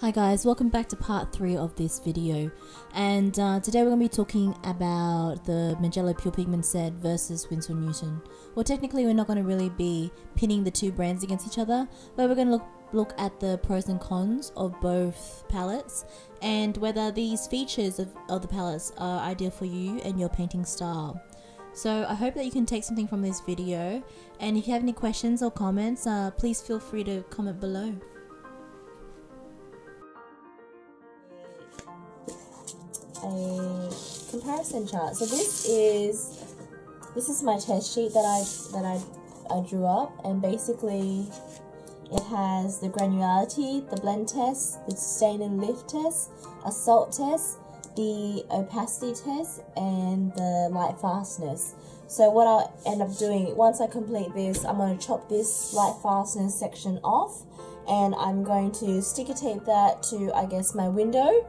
Hi guys, welcome back to part 3 of this video, and today we're going to be talking about the Magello Pure Pigment set versus Winsor Newton. Well, technically we're not going to really be pitting the two brands against each other, but we're going to look at the pros and cons of both palettes and whether these features of the palettes are ideal for you and your painting style. So I hope that you can take something from this video, and if you have any questions or comments, please feel free to comment below. A comparison chart. So this is my test sheet that I drew up, and basically it has the granularity, the blend test, the stain and lift test, a salt test, the opacity test, and the light fastness. So what I'll end up doing once I complete this, I'm going to chop this light fastness section off, and I'm going to sticker tape that to, I guess, my window,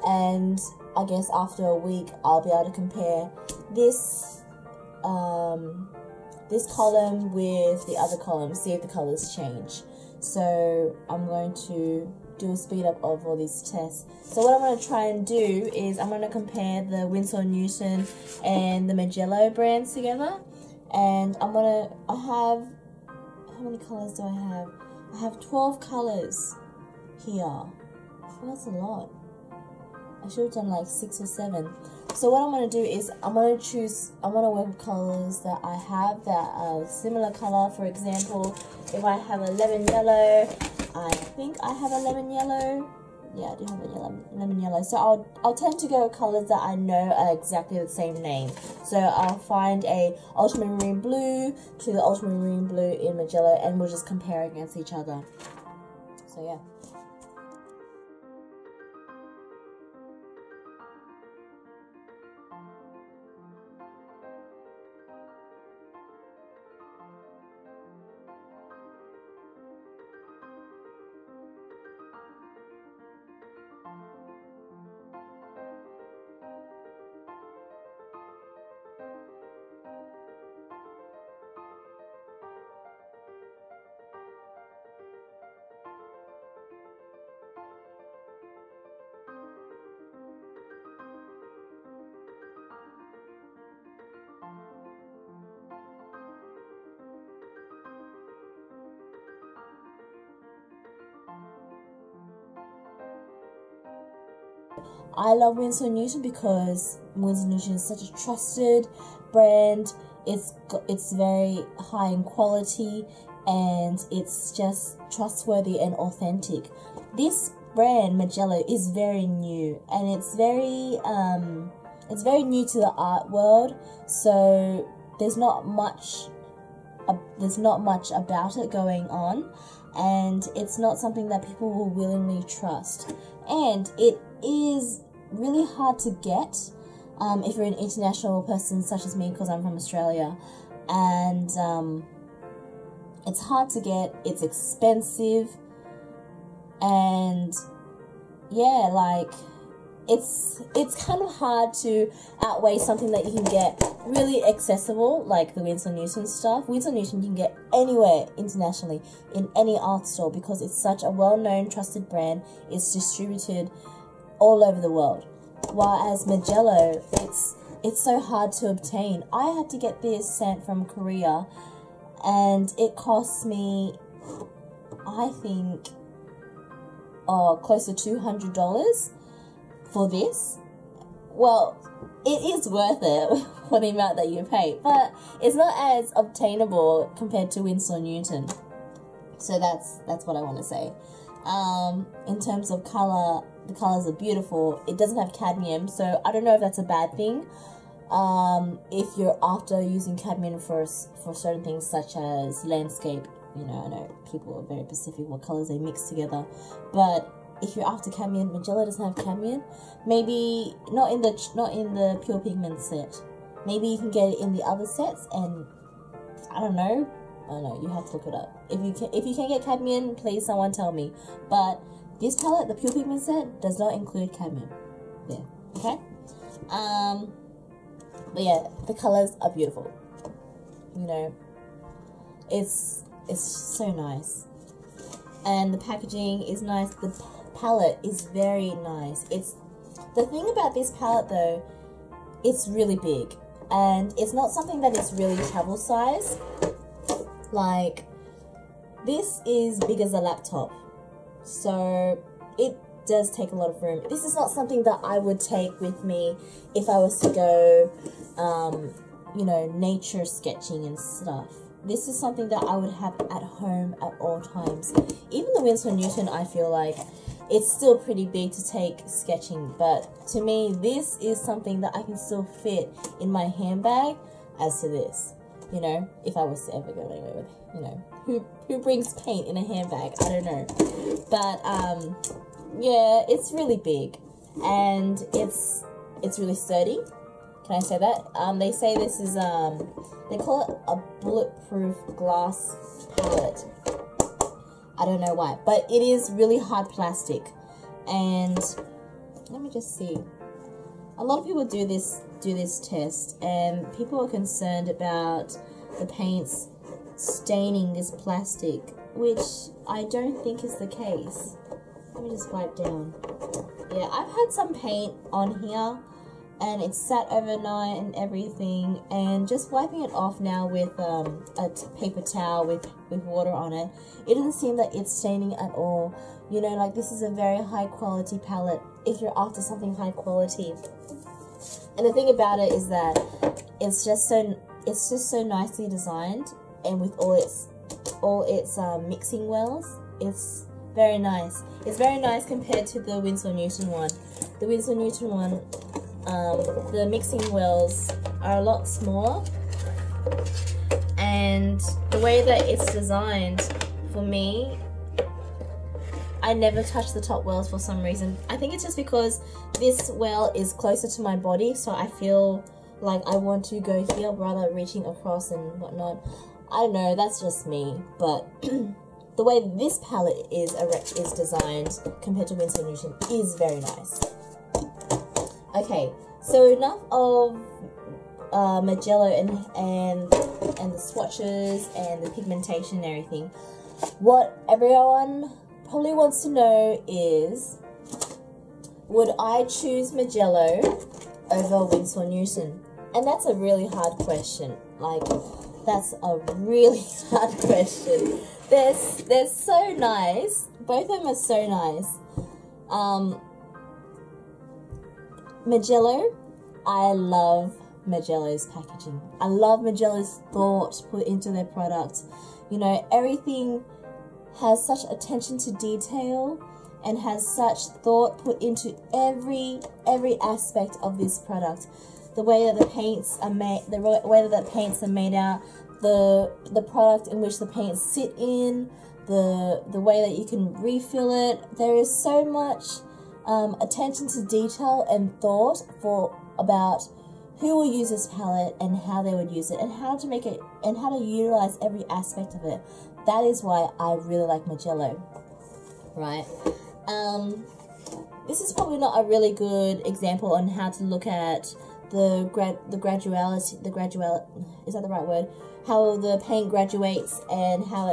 and I guess after a week I'll be able to compare this this column with the other column, see if the colors change. So I'm going to do a speed up of all these tests. So what I'm going to try and do is I'm going to compare the Winsor Newton and the Magello brands together, and I have, how many colors do I have? I have 12 colors here. Oh, that's a lot. I should have done like 6 or 7. So what I'm going to do is I'm going to work with colors that I have that are similar color. For example, if I have a lemon yellow, I think I have a lemon yellow. Yeah, I do have a lemon yellow. So I'll tend to go with colors that I know are exactly the same name. So I'll find a ultramarine blue to the ultramarine blue in Magello, and we'll just compare against each other. So yeah. I love Winsor Newton because Winsor Newton is such a trusted brand. It's very high in quality, and it's just trustworthy and authentic. This brand Magello is very new, and it's very new to the art world. So there's not much about it going on, and it's not something that people will willingly trust. And it is really hard to get if you're an international person such as me, because I'm from Australia, and it's hard to get, it's expensive, and yeah, like it's kind of hard to outweigh something that you can get really accessible, like the Winsor Newton stuff. Winsor Newton you can get anywhere internationally, in any art store, because it's such a well-known, trusted brand. It's distributed all over the world. While as Magello, it's so hard to obtain. I had to get this sent from Korea, and it cost me, I think, close to $200 for this. Well, it is worth it for the amount that you pay, but it's not as obtainable compared to Winsor Newton. So that's what I want to say. In terms of color, the colors are beautiful. It doesn't have cadmium, so I don't know if that's a bad thing. If you're after using cadmium for certain things such as landscape, you know, I know people are very specific what colors they mix together, but if you're after cadmium, Magello doesn't have cadmium. Maybe not in the Pure Pigment set. Maybe you can get it in the other sets, and I don't know. You have to look it up. If you can get cadmium, please someone tell me. But this palette, the Pure Pigment set, does not include cadmium. There, okay. But yeah, the colors are beautiful. You know, it's so nice. and the packaging is nice. The palette is very nice. It's the thing about this palette though, it's really big, and it's not something that is really travel size. Like, this is big as a laptop, so it does take a lot of room. This is not something that I would take with me if I was to go, you know, nature sketching and stuff. This is something that I would have at home at all times. Even the Winsor Newton, I feel like it's still pretty big to take sketching, but to me, this is something that I can still fit in my handbag. As to this, you know, if I was to ever go anywhere with, you know, who brings paint in a handbag? I don't know, but yeah, it's really big, and it's really sturdy. Can I say that? They say this is they call it a bulletproof glass palette. I don't know why, but it is really hard plastic. And let me just see. A lot of people do this test, and people are concerned about the paints staining this plastic, which I don't think is the case. Let me just wipe down. Yeah, I've had some paint on here, and it's sat overnight and everything, and just wiping it off now with a paper towel with water on it, it doesn't seem that it's staining at all. You know, like, this is a very high quality palette if you're after something high quality. And the thing about it is that it's just so nicely designed, and with all its mixing wells, it's very nice. It's very nice compared to the Winsor Newton one. The Winsor Newton one, the mixing wells are a lot smaller, and the way that it's designed, for me, I never touch the top wells for some reason. I think it's just because this well is closer to my body, so I feel like I want to go here rather reaching across and whatnot. I don't know, that's just me, but the way this palette is designed compared to Winsor Newton is very nice. Okay, so enough of Magello and the swatches and the pigmentation and everything. What everyone probably wants to know is, would I choose Magello over Winsor Newton? And that's a really hard question. Like, that's a really hard question. They're so nice. Both of them are so nice. Magello, I love Magello's packaging. I love Magello's thought put into their product. You know, everything has such attention to detail and has such thought put into every aspect of this product. The way that the paints are made, the way that the paints are made out, the product in which the paints sit in, the way that you can refill it. There is so much attention to detail and thought about who will use this palette and how they would use it and how to make it and how to utilize every aspect of it. That is why I really like Magello, right? This is probably not a really good example on how to look at the graduality, is that the right word? How the paint graduates and how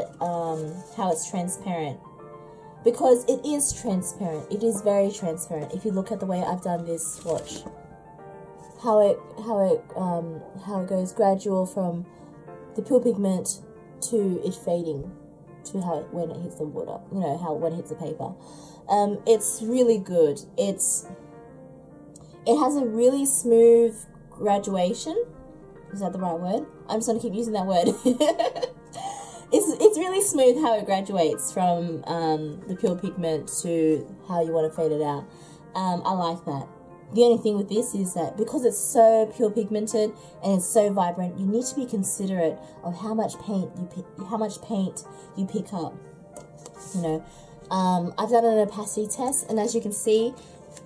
it's transparent. Because it is transparent. It is very transparent. If you look at the way I've done this swatch, how it goes gradual from the pure pigment to it fading to how when it hits the water. You know, how when it hits the paper. It's really good. It has a really smooth graduation. Is that the right word? I'm just gonna keep using that word. It's really smooth how it graduates from the pure pigment to how you want to fade it out. I like that. The only thing with this is that because it's so pure pigmented and it's so vibrant, you need to be considerate of how much paint you pick up. You know, I've done an opacity test, and as you can see,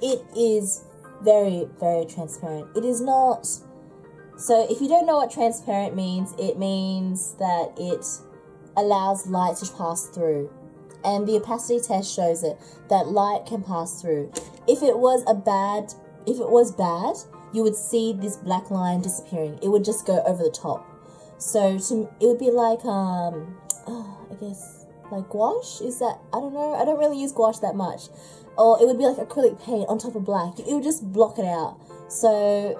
it is very, very transparent. It is not. So if you don't know what transparent means, it means that it allows light to pass through, and the opacity test shows it that light can pass through. If it was bad, you would see this black line disappearing. It would just go over the top. So it would be like I guess like gouache. Is that, I don't know, I don't really use gouache that much. Or it would be like acrylic paint on top of black. It would just block it out. So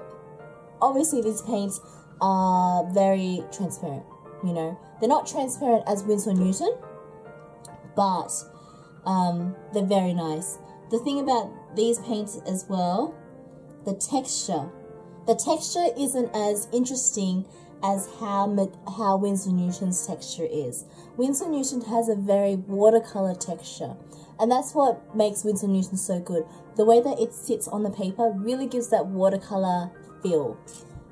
obviously these paints are very transparent, you know. They're not transparent as Winsor Newton, but they're very nice. The thing about these paints as well, the texture isn't as interesting as how Winsor Newton's texture is. Winsor Newton has a very watercolor texture, and that's what makes Winsor Newton so good. The way that it sits on the paper really gives that watercolor feel.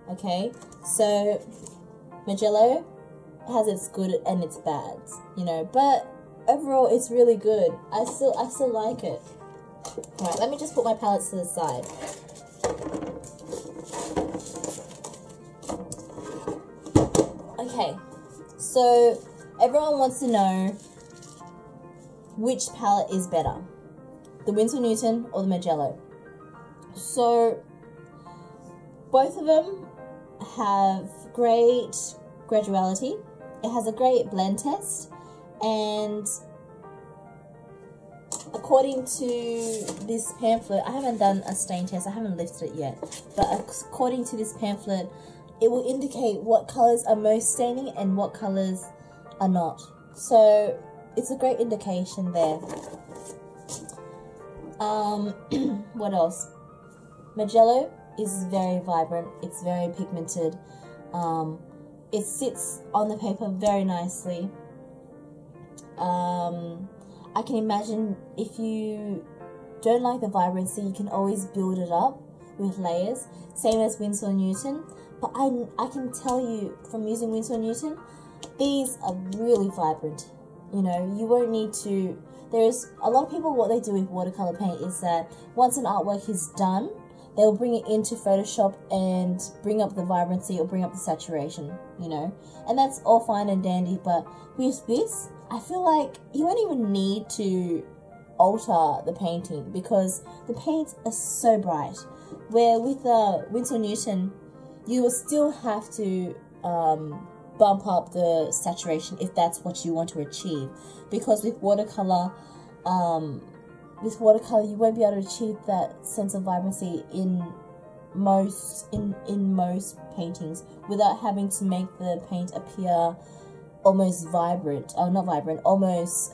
Okay, so Magello has its good and its bads, you know, but overall it's really good. I still like it. Alright, let me just put my palettes to the side. Okay, so everyone wants to know which palette is better, the Winsor Newton or the Magello. So both of them have great graduality. It has a great blend test, and according to this pamphlet, I haven't done a stain test, I haven't lifted it yet, but according to this pamphlet, it will indicate what colours are most staining and what colours are not. So it's a great indication there. What else? Magello is very vibrant, it's very pigmented, it sits on the paper very nicely. I can imagine if you don't like the vibrancy, you can always build it up with layers, same as Winsor Newton. But I can tell you from using Winsor Newton, these are really vibrant. You know, you won't need to, there's a lot of people, what they do with watercolor paint is that once an artwork is done, they'll bring it into Photoshop and bring up the vibrancy or bring up the saturation, you know, and that's all fine and dandy. But with this, I feel like you won't even need to alter the painting because the paints are so bright. Where with Winsor Newton, you will still have to bump up the saturation if that's what you want to achieve, because with watercolor you won't be able to achieve that sense of vibrancy in most paintings without having to make the paint appear almost vibrant, not vibrant, almost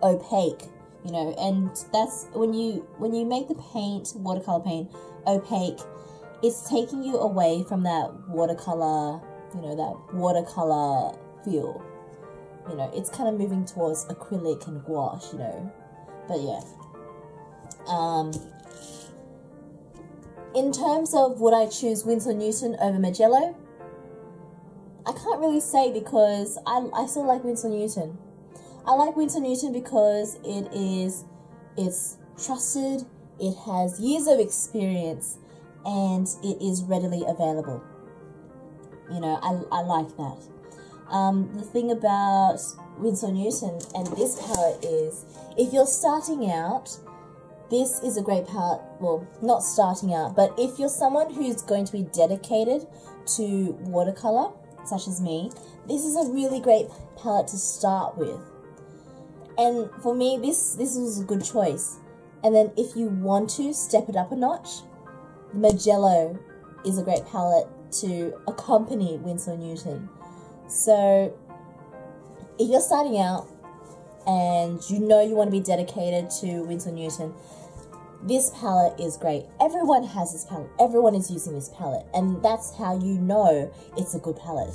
opaque, you know. And that's when you make the paint, watercolor paint, opaque, it's taking you away from that watercolor, you know, that watercolor feel. You know, it's kind of moving towards acrylic and gouache, you know. But yeah. In terms of would I choose Winsor Newton over Magello, I can't really say because I still like Winsor Newton. I like Winsor Newton because it's trusted, it has years of experience, and it is readily available. You know, I like that. The thing about Winsor Newton and this palette is, if you're starting out, this is a great palette. Well, not starting out, but if you're someone who's going to be dedicated to watercolor, such as me, this is a really great palette to start with. And for me, this was a good choice. And then if you want to step it up a notch, Magello is a great palette to accompany Winsor Newton. So if you're starting out and you know you want to be dedicated to Winsor Newton, this palette is great. Everyone has this palette. Everyone is using this palette. And that's how you know it's a good palette.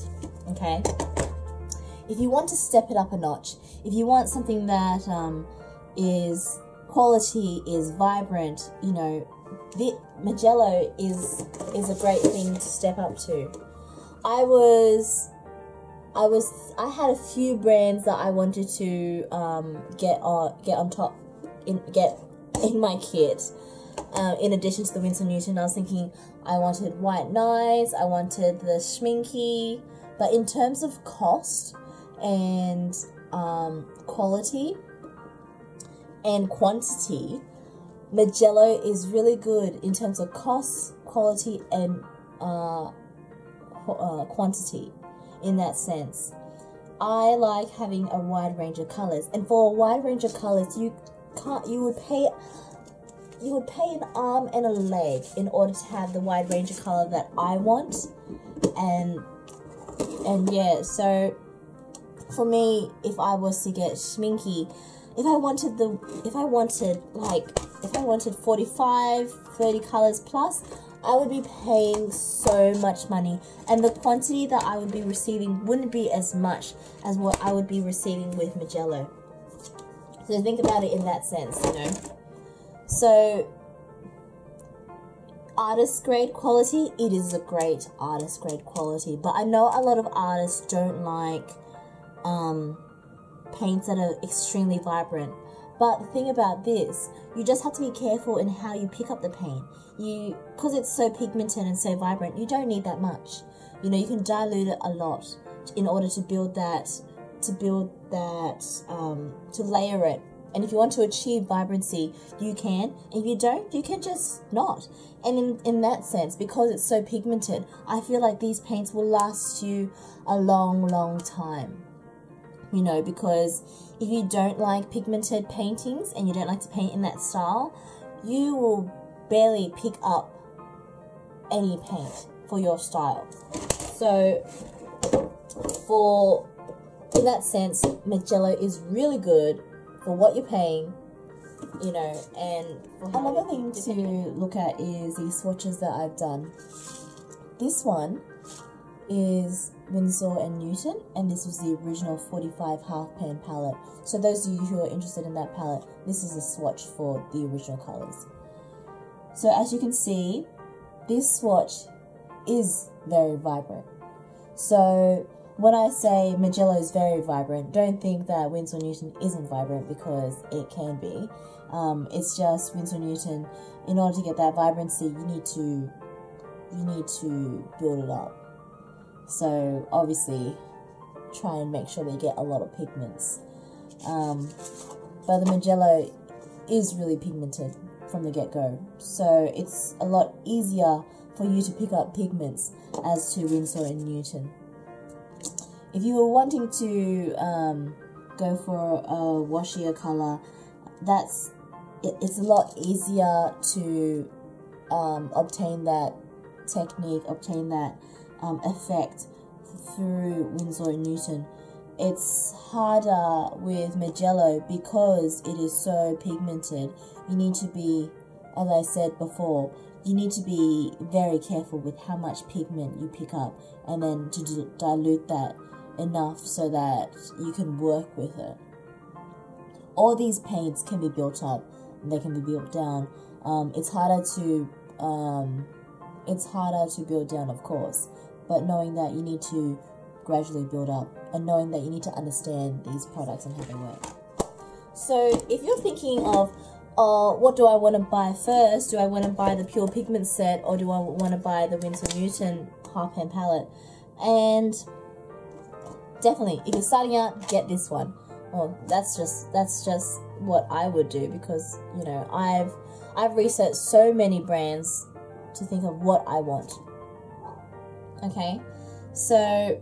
Okay? If you want to step it up a notch, if you want something that is quality, is vibrant, you know, the Magello is a great thing to step up to. I had a few brands that I wanted to get in my kit. In addition to the Winsor Newton, I was thinking I wanted White Nights, I wanted the Schmincke, but in terms of cost and quality and quantity, Magello is really good in terms of cost, quality, and quantity in that sense. I like having a wide range of colors, and for a wide range of colors, you would pay an arm and a leg in order to have the wide range of color that I want. And yeah, so for me, if I was to get Schminky, if I wanted 45, 30 colors plus, I would be paying so much money, and the quantity that I would be receiving wouldn't be as much as what I would be receiving with Magello. So think about it in that sense, you know. So artist grade quality, it is a great artist grade quality, but I know a lot of artists don't like paints that are extremely vibrant. But the thing about this, you just have to be careful in how you pick up the paint. Because it's so pigmented and so vibrant, you don't need that much. You know, you can dilute it a lot in order to layer it. And if you want to achieve vibrancy, you can. If you don't, you can just not. And in that sense, because it's so pigmented, I feel like these paints will last you a long, long time. You know, because if you don't like pigmented paintings and you don't like to paint in that style, you will barely pick up any paint for your style. So in that sense, Magello is really good for what you're paying, you know. And another thing to look at is these swatches that I've done. This one is Winsor & Newton, and this was the original 45 half pan palette. So those of you who are interested in that palette, this is a swatch for the original colors. So as you can see, this swatch is very vibrant. So when I say Magello is very vibrant, don't think that Winsor & Newton isn't vibrant, because it can be. It's just Winsor & Newton, in order to get that vibrancy, you need to build it up. So obviously try and make sure that you get a lot of pigments. But the Magello is really pigmented from the get-go, so it's a lot easier for you to pick up pigments as to Winsor & Newton. If you were wanting to go for a washier color, it's a lot easier to obtain that technique, obtain that effect through Winsor & Newton. It's harder with Magello because it is so pigmented. You need to be, as I said before, you need to be very careful with how much pigment you pick up, and then to dilute that enough so that you can work with it. All these paints can be built up and they can be built down. It's harder to build down, of course, but knowing that you need to gradually build up, and knowing that you need to understand these products and how they work. So if you're thinking of, what do I want to buy first? Do I want to buy the Pure Pigment set, or do I want to buy the Winsor & Newton half pan palette? And definitely, if you're starting out, get this one. Well, that's just what I would do, because, you know, I've researched so many brands to think of what I want. Okay, so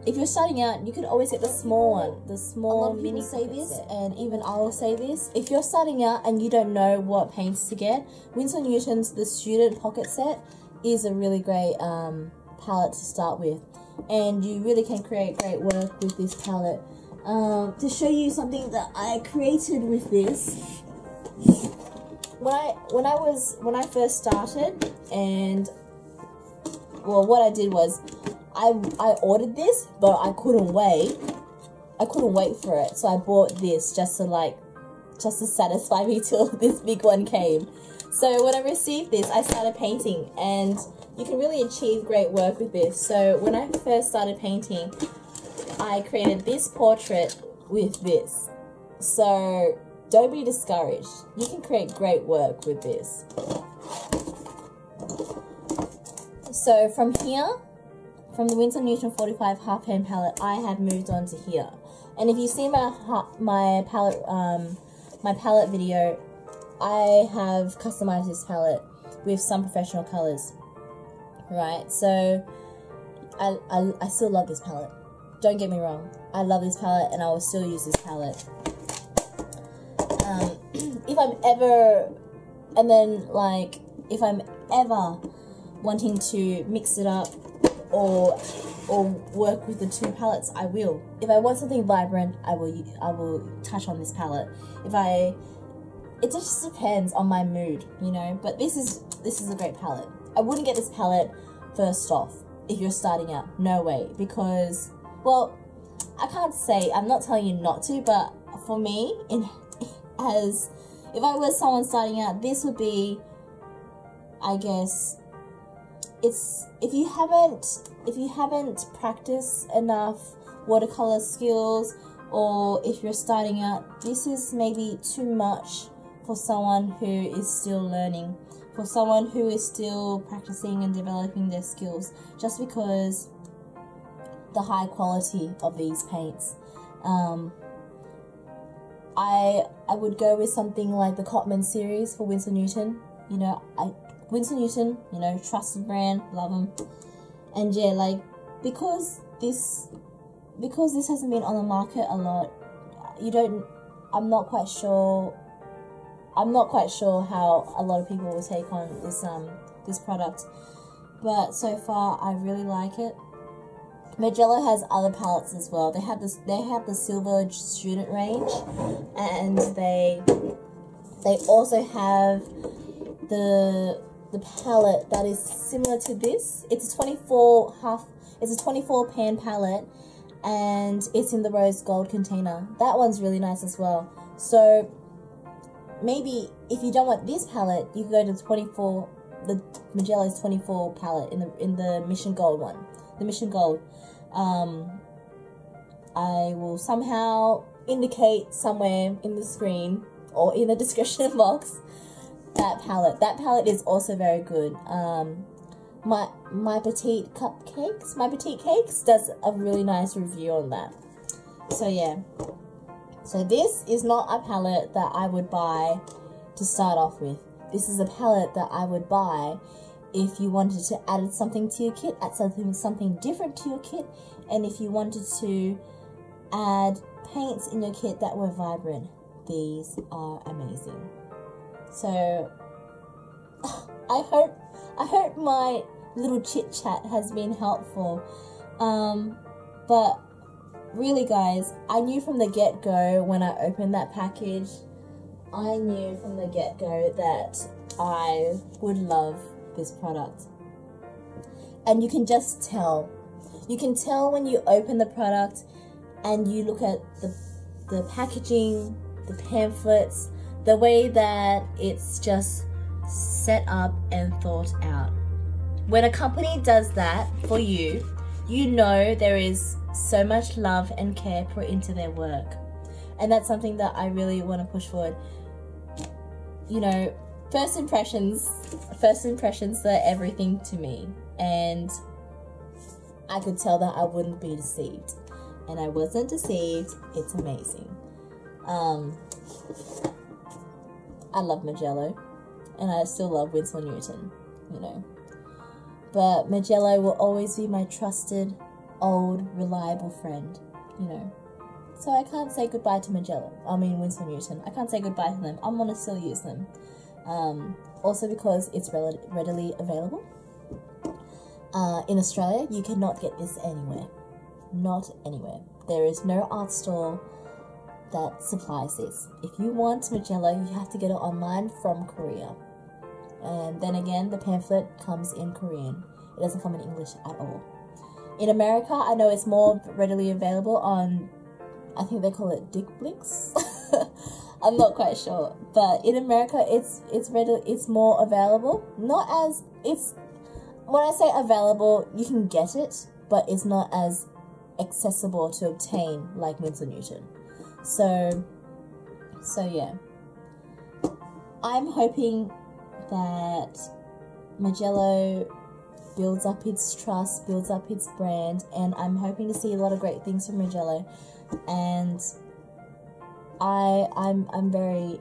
if you're starting out, you can always get the small one, the small mini say this set. And even I will say this: if you're starting out and you don't know what paints to get, Winsor & Newton's the Student Pocket Set is a really great palette to start with, and you really can create great work with this palette. To show you something that I created with this, when I first started, and well, what I did was I ordered this, but I couldn't wait for it, so I bought this just to satisfy me till this big one came. So when I received this, I started painting, and you can really achieve great work with this. So when I first started painting, I created this portrait with this. So don't be discouraged. You can create great work with this. So from here, from the Winsor & Newton 45 half pan palette, I have moved on to here. And if you see my palette video, I have customized this palette with some professional colors, right? So I still love this palette. don't get me wrong, I love this palette and I will still use this palette. If I'm ever, and then like, if I'm ever wanting to mix it up or work with the two palettes, I will. If I want something vibrant, I will touch on this palette. It just depends on my mood, you know. But this is a great palette. I wouldn't get this palette first off if you're starting out. No way, because, well, I can't say, I'm not telling you not to, but for me, if I was someone starting out, this would be, I guess, it's, if you haven't practiced enough watercolor skills, or if you're starting out, this is maybe too much for someone who is still learning, for someone who is still practicing and developing their skills, just because the high quality of these paints. I would go with something like the Cotman series for Winsor Newton. You know, Winsor Newton, you know, trusted brand, love them. And yeah, like, because this hasn't been on the market a lot, I'm not quite sure how a lot of people will take on this product, but so far I really like it. Magello has other palettes as well. They have the Silver Student range, and they also have the palette that is similar to this. It's a 24 pan palette, and it's in the rose gold container. That one's really nice as well. So maybe if you don't want this palette, you can go to the Magello's 24 palette in the Mission Gold one. The Mission Gold. I will somehow indicate somewhere in the screen or in the description box that palette. That palette is also very good. My Petite Cakes does a really nice review on that. So yeah. So this is not a palette that I would buy to start off with. This is a palette that I would buy if you wanted to add something to your kit, add something different to your kit, and if you wanted to add paints in your kit that were vibrant. These are amazing. So I hope my little chit chat has been helpful. But really, guys, I knew from the get-go when I opened that package, I knew from the get-go that I would love this product. And you can just tell. You can tell when you open the product and you look at the packaging, the pamphlets, the way that it's just set up and thought out. When a company does that for you, you know there is so much love and care put into their work. And that's something that I really want to push forward. You know, first impressions are everything to me, and I could tell that I wouldn't be deceived, and I wasn't deceived. It's amazing. I love Magello, and I still love Winsor Newton, you know, but Magello will always be my trusted, old, reliable friend, you know. So I can't say goodbye to Winsor Newton. I can't say goodbye to them. I'm gonna still use them. Also because it's readily available. In Australia, you cannot get this anywhere. Not anywhere. There is no art store that supplies this. If you want Magello, you have to get it online from Korea. And then again, the pamphlet comes in Korean. It doesn't come in English at all. In America, I know it's more readily available on, I think they call it Dick Blicks. I'm not quite sure, but in America, it's more available. When I say available, you can get it, but it's not as accessible to obtain like Winsor Newton. So yeah, I'm hoping that Magello builds up its trust, builds up its brand, and I'm hoping to see a lot of great things from Magello. And I'm very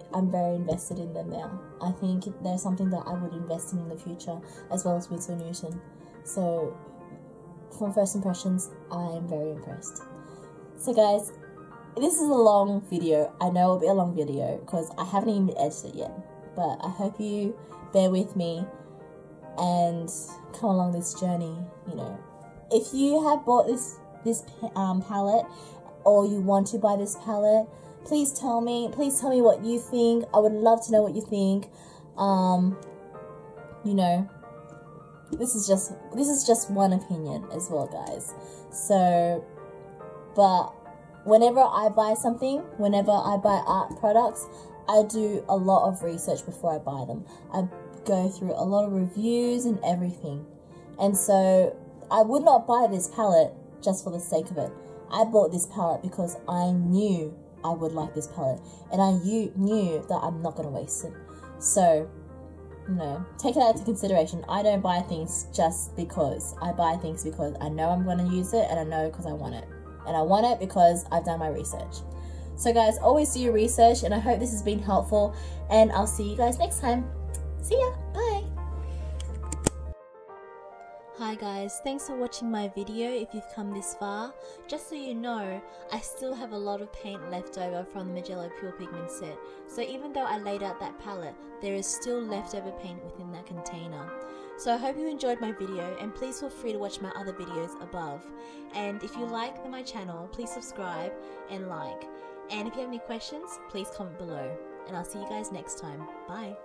invested in them now. I think they're something that I would invest in the future, as well as Winsor Newton. So from first impressions, I am very impressed. So guys, this is a long video. I know it'll be a long video because I haven't even edited it yet. But I hope you bear with me and come along this journey, you know. If you have bought this palette, or you want to buy this palette, please tell me what you think. I would love to know what you think. You know, this is just one opinion as well, guys. So, but whenever I buy something, whenever I buy art products, I do a lot of research before I buy them. I go through a lot of reviews and everything. And so I would not buy this palette just for the sake of it. I bought this palette because I knew I would like this palette, and I knew that I'm not going to waste it. So, you know, take that into consideration. I don't buy things just because. I buy things because I know I'm going to use it, and I know because I want it. And I want it because I've done my research. So guys, always do your research, and I hope this has been helpful, and I'll see you guys next time. See ya, bye. Hi guys, thanks for watching my video if you've come this far. Just so you know, I still have a lot of paint left over from the Magello Pure Pigment set. So even though I laid out that palette, there is still leftover paint within that container. So I hope you enjoyed my video, and please feel free to watch my other videos above. And if you like my channel, please subscribe and like. And if you have any questions, please comment below. And I'll see you guys next time. Bye.